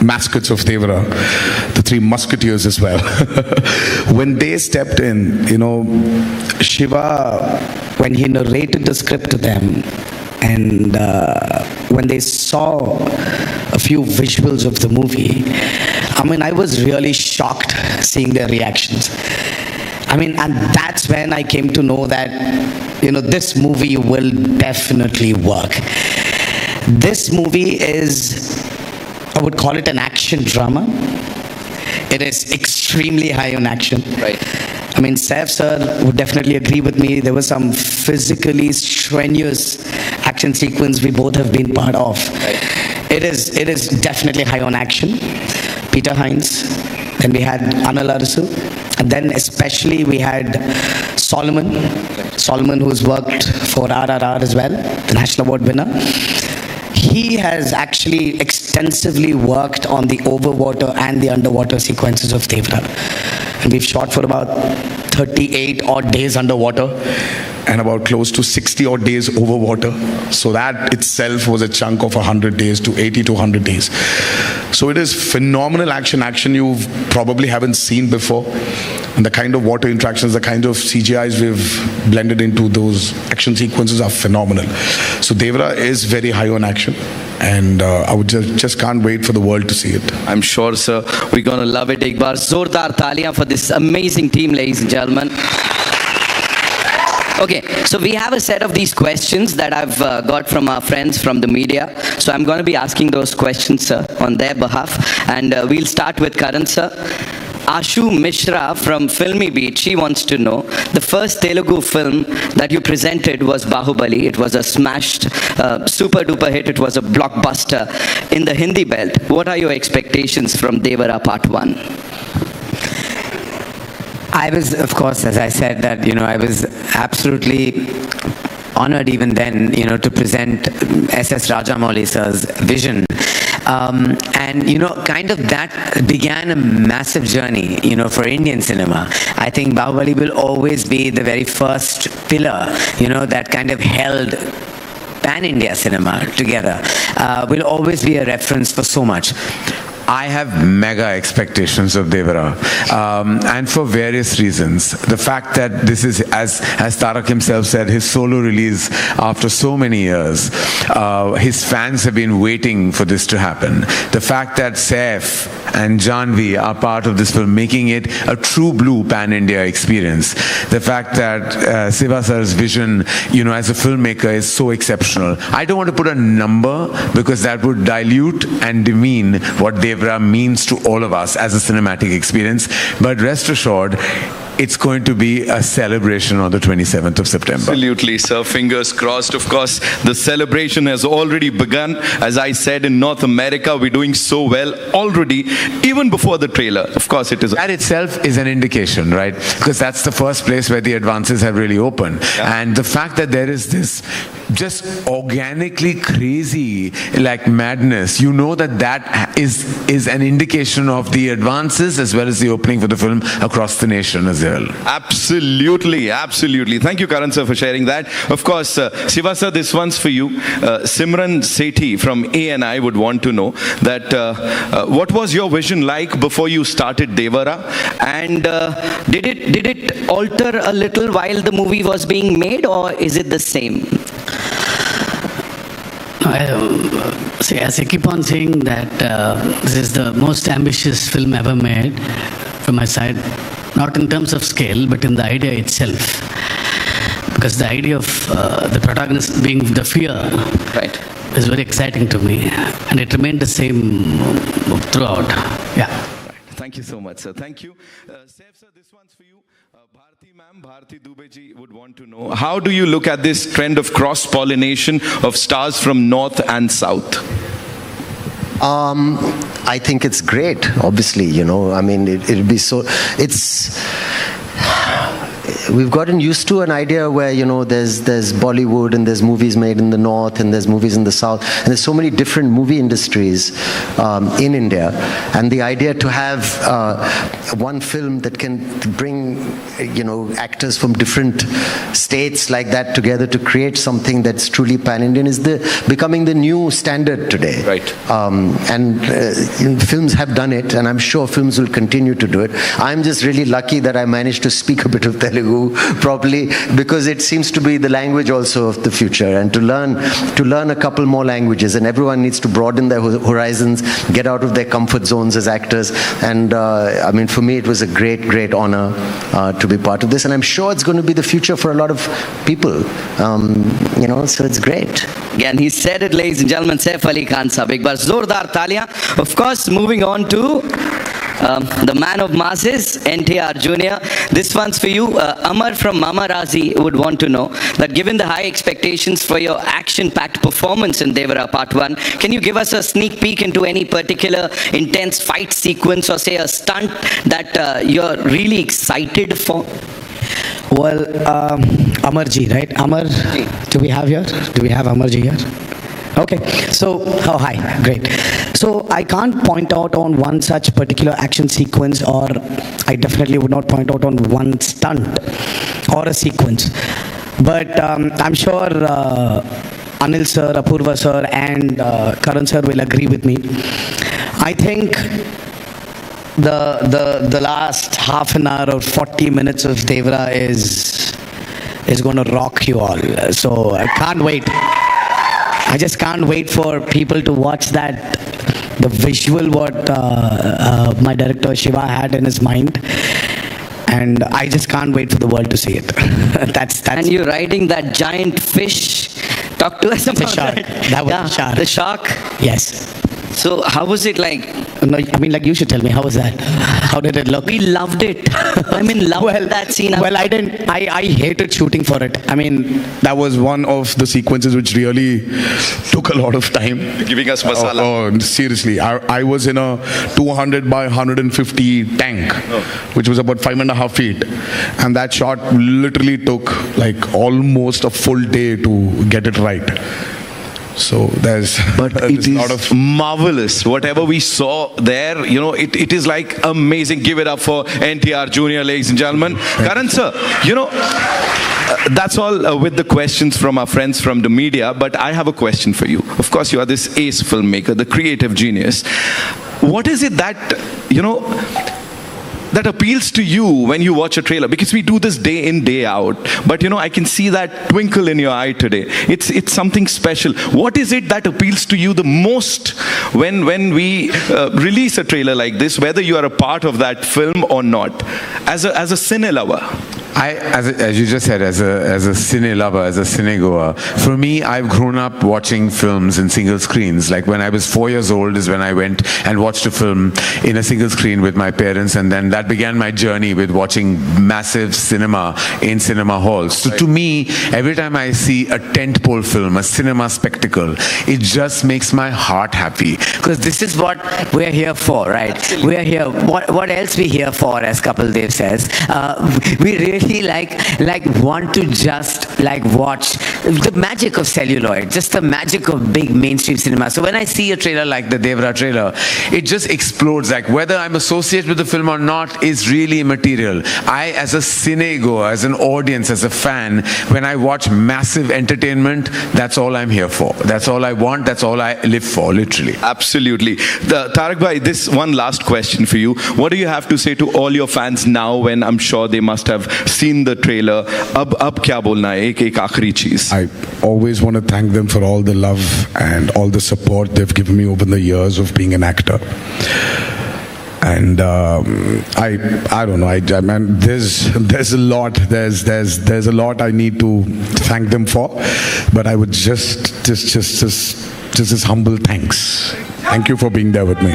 mascots of Devara, the three musketeers as well. When they stepped in, Shiva, when he narrated the script to them, and when they saw a few visuals of the movie, I was really shocked seeing their reactions. And that's when I came to know that, this movie will definitely work. This movie is, I would call it an action drama. It is extremely high on action. Right. Saif sir would definitely agree with me. There was some physically strenuous action sequence we both have been part of. Right. It is definitely high on action. Peter Hines, then we had Anil Arasu, and then especially we had Solomon, who's worked for RRR as well, the National Award winner. He has actually extensively worked on the overwater and the underwater sequences of Devara. And we've shot for about 38 odd days underwater and about close to 60 odd days over water. So that itself was a chunk of 100 days to 80 to 100 days. So it is phenomenal action you probably haven't seen before. And the kind of water interactions, the kind of CGIs we've blended into those action sequences are phenomenal. So Devara is very high on action. And I would just can't wait for the world to see it. I'm sure, sir. We're going to love it. Ek baar zordar taaliyan for this amazing team, ladies and gentlemen. Okay, so we have a set of these questions that I've got from our friends from the media. So I'm going to be asking those questions, sir, on their behalf. And we'll start with Karan, sir. Ashu Mishra from Filmy Beat, she wants to know, the first Telugu film that you presented was Bahubali. It was a smashed, super duper hit. It was a blockbuster in the Hindi belt. What are your expectations from Devara Part 1? I was, of course, as I said, that, I was absolutely honored even then, to present S.S. Rajamouli sir's vision. And, kind of that began a massive journey, for Indian cinema. I think Bahubali will always be the very first pillar, that kind of held pan-India cinema together. Will always be a reference for so much. I have mega expectations of Devara, and for various reasons. The fact that this is, as Tarak himself said, his solo release after so many years. His fans have been waiting for this to happen. The fact that Saif and Janvi are part of this film, making it a true blue pan-India experience. The fact that Siva sir's vision, as a filmmaker is so exceptional. I don't want to put a number because that would dilute and demean what Devara means to all of us as a cinematic experience, but rest assured, it's going to be a celebration on the 27th of September. Absolutely, sir. Fingers crossed. Of course, the celebration has already begun. As I said, in North America, we're doing so well already, even before the trailer. Of course, it is. That itself is an indication, right? Because that's the first place where the advances have really opened. Yeah. And the fact that there is this just organically crazy, like madness, that is an indication of the advances as well as the opening for the film across the nation as well. Absolutely. Thank you, Karan sir, for sharing that. Of course, Siva sir, this one's for you. Simran Sethi from ANI would want to know that what was your vision like before you started Devara, and did it alter a little while the movie was being made, or is it the same? As I keep on saying that this is the most ambitious film ever made from my side, not in terms of scale, but in the idea itself. Because the idea of the protagonist being the fear is very exciting to me, and it remained the same throughout. Yeah. Thank you so much, sir. Thank you. Saif sir, this one's for you. Bharti ma'am, Bharti Dubeji would want to know, how do you look at this trend of cross-pollination of stars from North and South? I think it's great, obviously, it'll be so, we've gotten used to an idea where, you know, there's Bollywood and there's movies made in the north and there's movies in the south, and there's so many different movie industries in India, and the idea to have one film that can bring, you know, actors from different states like that together to create something that's truly pan-Indian is becoming the new standard today. Right. Films have done it, and I'm sure films will continue to do it. I'm just really lucky that I managed to speak a bit of Telugu properly, because it seems to be the language also of the future, and to learn a couple more languages, and everyone needs to broaden their horizons, get out of their comfort zones as actors, and I mean, for me it was a great honor to be part of this, and I'm sure it's going to be the future for a lot of people, you know, so it's great. Again, he said it, ladies and gentlemen, Saif Ali Khan Sahab. Ek baar zordar taliyan. Of course, moving on to the man of masses, NTR Jr. This one's for you. Amar from Mama Razi would want to know that given the high expectations for your action-packed performance in Devara Part 1, can you give us a sneak peek into any particular intense fight sequence or say a stunt that you're really excited for? Well, Amarji, right? Amar, do we have Amarji here? Okay, so, oh hi, great. So I can't point out on one such particular action sequence, or I definitely would not point out on one stunt or a sequence. But I'm sure Anil sir, Apurva sir and Karan sir will agree with me. I think the last half an hour or 40 minutes of Devara is going to rock you all. So I can't wait. I just can't wait for people to watch that, the visual what my director Shiva had in his mind, and I just can't wait for the world to see it. that's And you're riding that giant fish. Talk to us about the shark. That was the shark. The shark. Yes. So how was it like? No, I mean, like, you should tell me, how was that? How did it look? We loved it. I'm in love with that scene. Well, I didn't. I hated shooting for it. I mean, That was one of the sequences which really took a lot of time. Giving us masala. Oh, seriously. I was in a 200 by 150 tank, which was about 5.5 feet. And that shot literally took like almost a full day to get it right. So there's It a lot is of marvelous. Whatever we saw there, you know, it is like amazing. Give it up for NTR Jr., ladies and gentlemen. Karan sir, you know, that's all with the questions from our friends from the media, but I have a question for you. Of course, you are this ace filmmaker, the creative genius. What is it that, you know, that appeals to you when you watch a trailer? Because we do this day in, day out, but you know, I can see that twinkle in your eye today. It's something special. What is it that appeals to you the most when we release a trailer like this, whether you are a part of that film or not, as a cine lover? As you just said, as a cine lover, as a cinegoer, for me, I've grown up watching films in single screens. Like when I was 4 years old is when I went and watched a film in a single screen with my parents, and then that began my journey with watching massive cinema in cinema halls. So to me, every time I see a tentpole film, a cinema spectacle, it just makes my heart happy. Because this is what we're here for, right? Absolutely. We're here. What else we here for, as Kapil Dev says? We really like want to just like watch the magic of celluloid, just the magic of big mainstream cinema. So when I see a trailer like the Devara trailer, it just explodes. Like whether I'm associated with the film or not is really immaterial. I, as a cinegoer, as an audience, as a fan, when I watch massive entertainment, that's all I'm here for. That's all I want. That's all I live for, literally. Absolutely. Tarak bhai, this one last question for you. What do you have to say to all your fans now, when I'm sure they must have seen the trailer? Ab kya bolna hai? Ek aakhri cheez. I always want to thank them for all the love and all the support they've given me over the years of being an actor. And I don't know. I mean, there's a lot. There's a lot I need to thank them for. But I would just this humble thanks. Thank you for being there with me.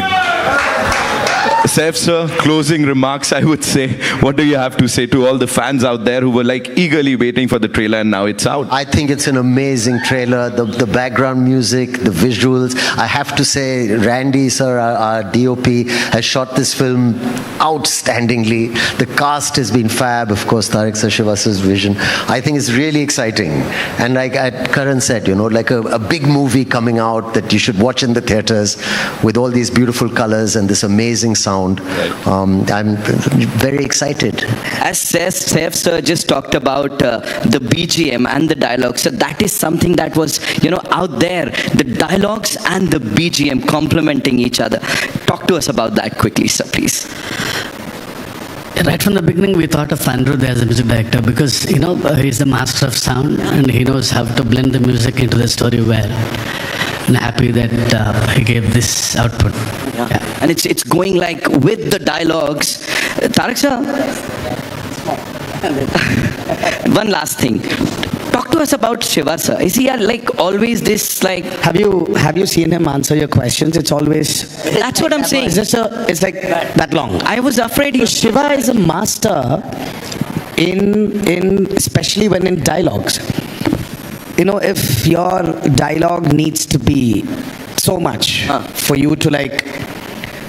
Saif sir, closing remarks, I would say. What do you have to say to all the fans out there who were like eagerly waiting for the trailer and now it's out? I think it's an amazing trailer. The background music, the visuals. I have to say, Randy sir, our DOP, has shot this film outstandingly. The cast has been fab. Of course, Tarak sir, Shiva sir's vision. I think it's really exciting. And like Karan said, like a big movie coming out that you should watch in the theaters with all these beautiful colors and this amazing sound. I'm very excited. As Saif sir just talked about the BGM and the dialogue, so that is something that was, out there. The dialogues and the BGM complementing each other. Talk to us about that quickly, sir, please. Right from the beginning, we thought of Anirudh as a music director because, he's the master of sound and he knows how to blend the music into the story well. And happy that he gave this output. Yeah. And it's going like with the dialogues. Tarak sir, one last thing. Talk to us about Shiva sir. Is he like always this like? Have you seen him answer your questions? It's always. That's what I'm saying. It's like that long. I was afraid Shiva is a master in especially when in dialogues. If your dialogue needs to be so much for you to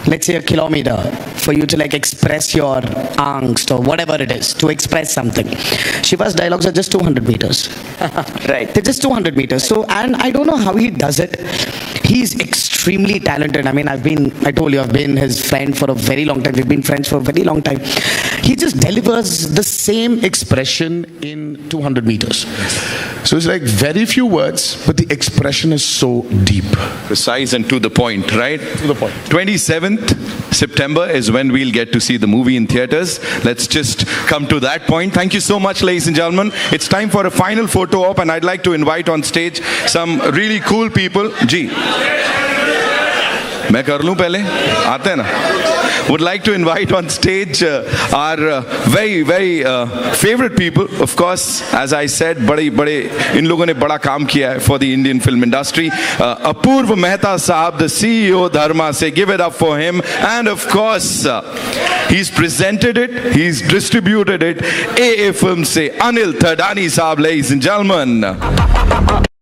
let's say a kilometer, for you to express your angst or whatever it is, to express something. Shiva's dialogues are just 200 meters. Right. They're just 200 meters. So, and I don't know how he does it. He's extremely talented. I mean, I told you, I've been his friend for a very long time. We've been friends for a very long time. He just delivers the same expression in 200 meters. So it's like very few words, but the expression is so deep. Precise and to the point, right? To the point. 27th September is when we'll get to see the movie in theaters. Let's just come to that point. Thank you so much, ladies and gentlemen. It's time for a final photo op, and I'd like to invite on stage some really cool people. Ji. मैं कर लूं पहले आते हैं ना would like to invite on stage our very very favorite people. Of course, as I said, बड़े इन लोगों ने बड़ा काम किया है for the Indian film industry. Apurva Mehta Saab, the CEO Dharma, say give it up for him. And of course, he's presented it, he's distributed it. AA Films say Anil Thadani Saab, ladies and gentlemen.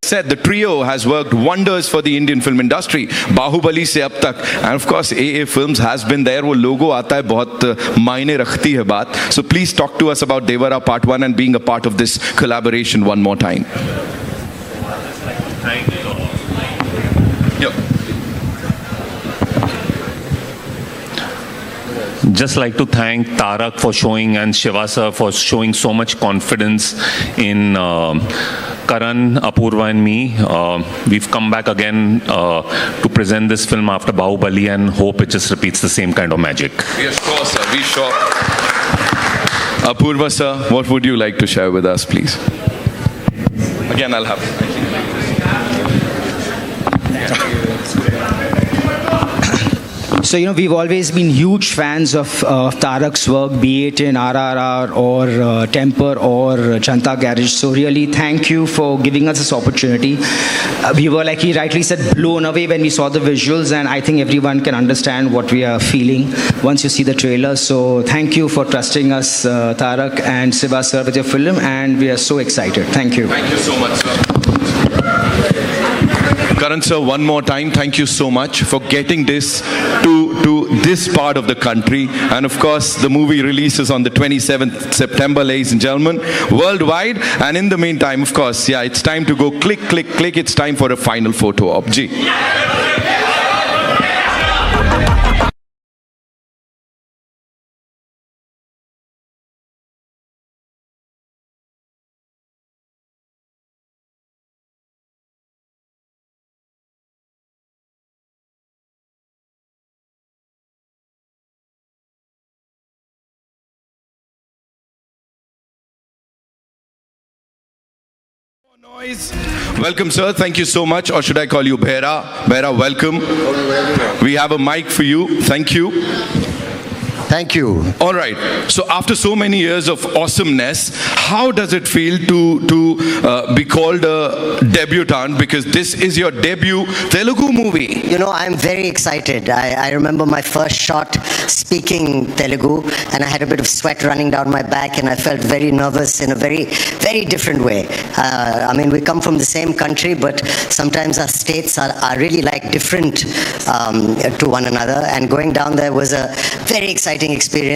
Said the trio has worked wonders for the Indian film industry. Bahubali se ab tak, and of course AA Films has been there. वो logo आता है बहुत मायने रखती है बात. So please talk to us about Devara Part 1 and being a part of this collaboration one more time. Just like to thank Tarak for showing and Shiva sir for showing so much confidence in Karan, Apurva and me. We've come back again to present this film after Bahubali and hope it just repeats the same kind of magic. We are sure, sir. We sure. Apurva sir, what would you like to share with us, please? Again, I'll have. So, we've always been huge fans of Tarak's work, be it in RRR or Temper or Janta Garage. So really, thank you for giving us this opportunity. We were, like he rightly said, blown away when we saw the visuals, and I think everyone can understand what we are feeling once you see the trailer. So thank you for trusting us, Tarak and Shiva sir, with your film, and we are so excited. Thank you. Thank you so much, sir. Karan sir, one more time, thank you so much for getting this to this part of the country. And of course, the movie releases on the 27th September, ladies and gentlemen, worldwide. And in the meantime, of course, yeah, it's time to go click, click, click. It's time for a final photo op. Ji. Noise. Welcome, sir. Thank you so much. Or should I call you Bhera? Bhera, welcome. We have a mic for you. Thank you. Thank you. All right. So after so many years of awesomeness, how does it feel to be called a debutant? Because this is your debut Telugu movie. You know, I'm very excited. I remember my first shot speaking Telugu, and I had a bit of sweat running down my back, and I felt very nervous in a very, very different way. I mean, we come from the same country, but sometimes our states are really like different to one another, and going down there was a very exciting experience.